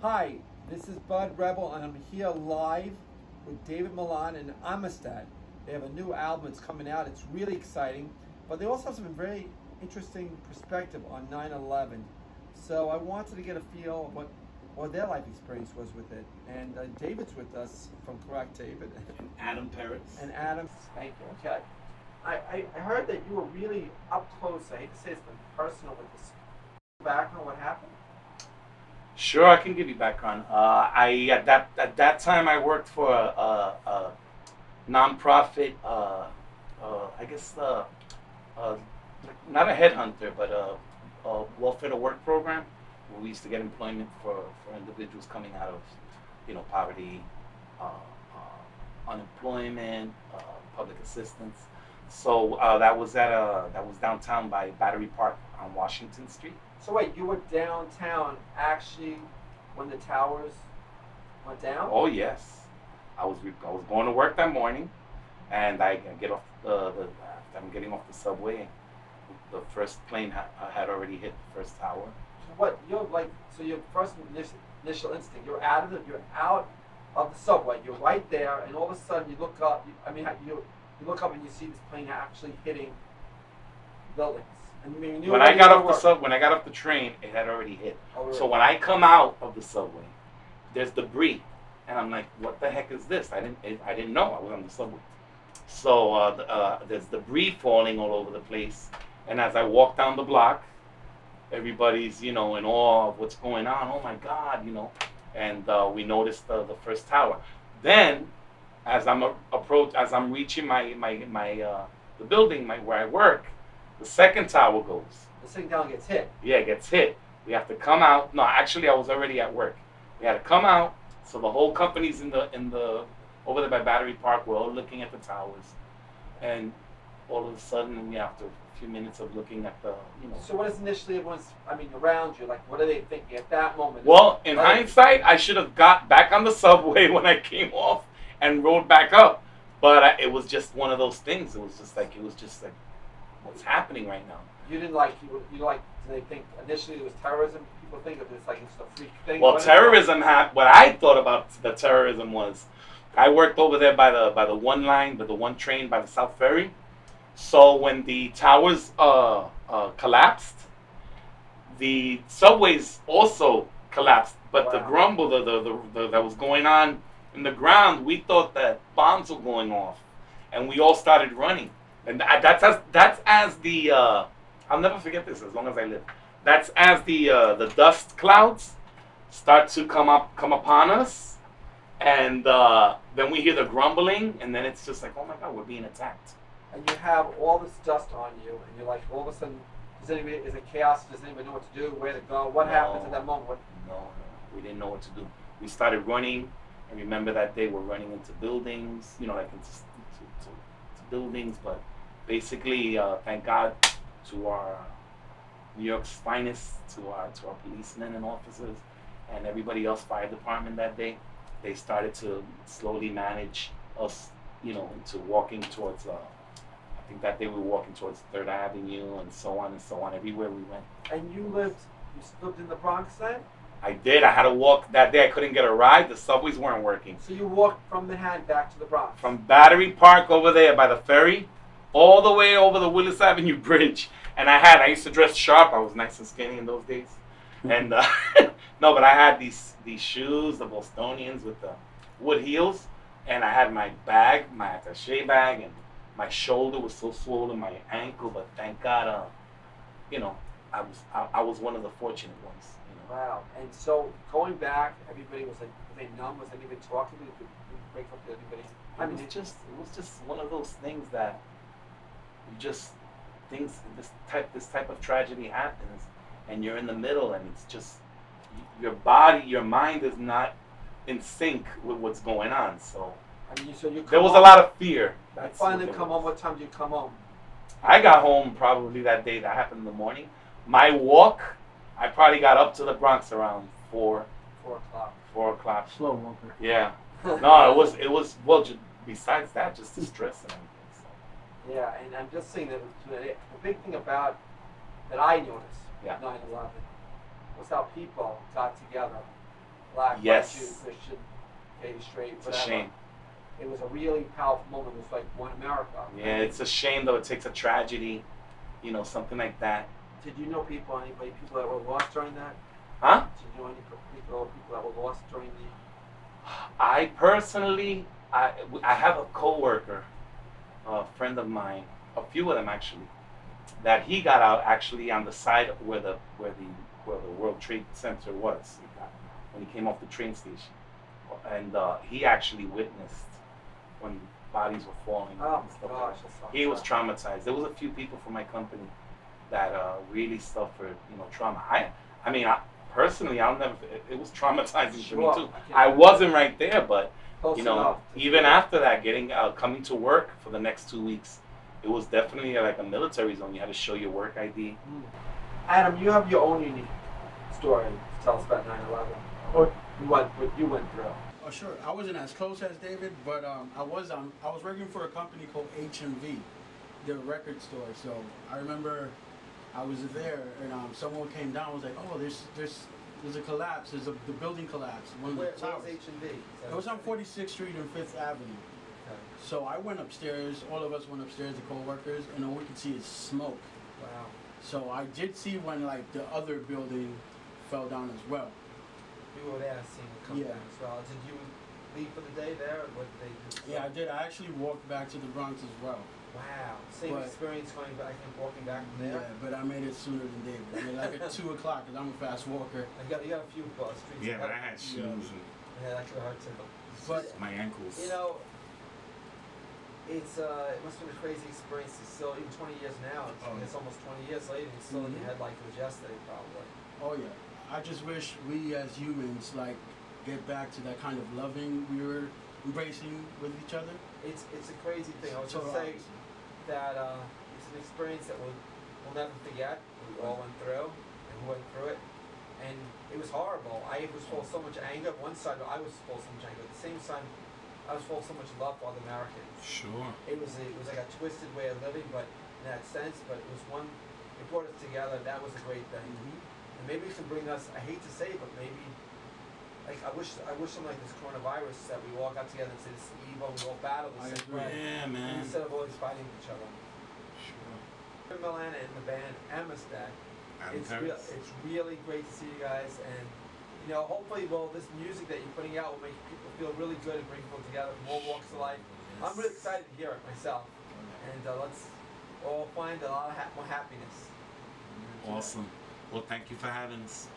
Hi, this is Bud Rebel, and I'm here live with David Millan and Adan. They have a new album that's coming out. It's really exciting, but they also have some very interesting perspective on 9/11. So I wanted to get a feel of what their life experience was with it. And David's with us from Correct, David. And Adan Perez. And Adam. Thank you. Okay. I heard that you were really up close. I hate to say it's been personal with this background. What happened? Sure, I can give you background. At that time I worked for a nonprofit. I guess not a headhunter, but a welfare to work program where we used to get employment for individuals coming out of poverty, unemployment, public assistance. So that was downtown by Battery Park on Washington Street. So wait, you were downtown actually when the towers went down? Oh yes, I was going to work that morning, and I get off I'm getting off the subway. The first plane had already hit the first tower. So what so your first initial instinct, you're out of the subway, you're right there, and all of a sudden you look up. You look up and you see this plane actually hitting buildings. When I got off the train, it had already hit. Oh, really? So when I come out of the subway, there's debris, and I'm like, "What the heck is this?" I didn't know I was on the subway. So there's debris falling all over the place, and as I walk down the block, everybody's in awe of what's going on. Oh my God, and we noticed the first tower. Then, as I'm reaching the building where I work. The second tower goes. The second tower gets hit. Yeah, it gets hit. We have to come out. No, actually, I was already at work. We had to come out. So the whole company's in the over there by Battery Park. We're all looking at the towers, and all of a sudden, after a few minutes of looking at the, So what is initially everyone's? Around you, like, what are they thinking at that moment? Well, in hindsight, I should have got back on the subway when I came off and rode back up, but it was just one of those things. It was just like what's happening right now? You didn't do they think initially it was terrorism? People think of this like it's a freak thing. Well, terrorism what I thought about the terrorism was, I worked over there by the one line, the one train by the South Ferry. So when the towers collapsed, the subways also collapsed. But wow. The grumble that was going on in the ground, we thought that bombs were going off, and we all started running. And that's as the I'll never forget this as long as I live. That's as the dust clouds start to come upon us, and then we hear the grumbling, and then it's just like, oh my God, we're being attacked. And you have all this dust on you, and you're like, all of a sudden, is it chaos? Does anybody know what to do? Where to go? What happens at that moment? No, we didn't know what to do. We started running, and remember that day we're running into buildings, like into buildings, but basically, thank God to our New York's finest, to our policemen and officers, and everybody else, fire department that day. They started to slowly manage us, into walking towards. I think that day we were walking towards 3rd Avenue and so on and so on. Everywhere we went. And you lived in the Bronx then? I did. I had to walk that day. I couldn't get a ride. The subways weren't working. So you walked from Manhattan back to the Bronx? From Battery Park over there by the ferry, all the way over the Willis Avenue Bridge. And I used to dress sharp. I was nice and skinny in those days. And no, but I had these shoes, the Bostonians with the wood heels, and I had my bag, my attaché bag, and my shoulder was so swollen, my ankle. But thank God, I was one of the fortunate ones. Wow. And so going back, everybody was like, were they numb? Was anybody talking to you? Did you break up to everybody? It was just one of those things that this type of tragedy happens, and you're in the middle, and it's just your mind is not in sync with what's going on. So there was a lot of fear. You finally come home. What time did you come home? I got home probably that day. That happened in the morning. My walk, I probably got up to the Bronx around 4 o'clock. 4 o'clock. Slow walker. Yeah. No, it was well. Besides that, just the stress and everything. So. Yeah, and I'm just saying that the big thing about that I noticed 9/11 was how people got together black, Yes. white, Jew, Christian, gay, straight, It's whatever. a shame. It was a really powerful moment. It was like one America. Yeah, it's a shame though. It takes a tragedy, something like that. Did you know people that were lost during that? Huh? Did you know any people that were lost during the? I personally, I have a coworker, a friend of mine, a few of them actually, that he got out actually on the side where the World Trade Center was when he came off the train station, and he actually witnessed when bodies were falling Oh and stuff gosh, like that. He was traumatized. There was a few people from my company that really suffered, trauma. I mean, personally, I'll never. It was traumatizing for me too. I wasn't right there, but even after that, coming to work for the next 2 weeks, it was definitely like a military zone. You had to show your work ID. Adam, you have your own unique story to tell us about 9/11. Or what you went through. Oh, sure. I wasn't as close as David, but I was working for a company called H&V, their record store. So I remember I was there, and someone came down and was like, "Oh, there's a collapse. The building collapsed. One of the towers." Where was H&V? It was on 46th Street and 5th Avenue. Okay. So I went upstairs. All of us went upstairs, the co-workers, and all we could see is smoke. Wow. So I did see when the other building fell down as well. You were there, seeing it come down as well. Did you leave for the day there, or what did they do? Yeah, I did. I actually walked back to the Bronx as well. Wow. Same experience going back and walking back from there? Yeah, but I made it sooner than David. I made like at 2 o'clock because I'm a fast walker. You got a few streets. Yeah, but I had shoes and Yeah, that could hurt too. But my ankles. it must have been a crazy experience. It's still, even 20 years now, it's almost 20 years later, it's still in your head like it was yesterday, probably. Oh yeah. I just wish we as humans get back to that kind of loving we were embracing with each other. It's a crazy thing. I was going to say that it's an experience that we'll never forget. We all went through, and we went through it, and it was horrible. I was full of so much anger. One side, I was full of so much anger. At the same time, I was full of so much love for other Americans. Sure. It was like a twisted way of living, but in that sense, but it was it brought us together. That was a great thing. And maybe it can bring us, I hate to say it, but maybe, I wish something like this coronavirus that we all got together and said this is evil, we all battle the same way. Yeah, man. Instead of always fighting each other. Sure. Millan and the band Adan Perez. It's really great to see you guys, and hopefully, this music that you're putting out will make people feel really good and bring people together from all walks of life. Yes. I'm really excited to hear it myself, and let's all find a lot of more happiness. Awesome. Well, thank you for having us.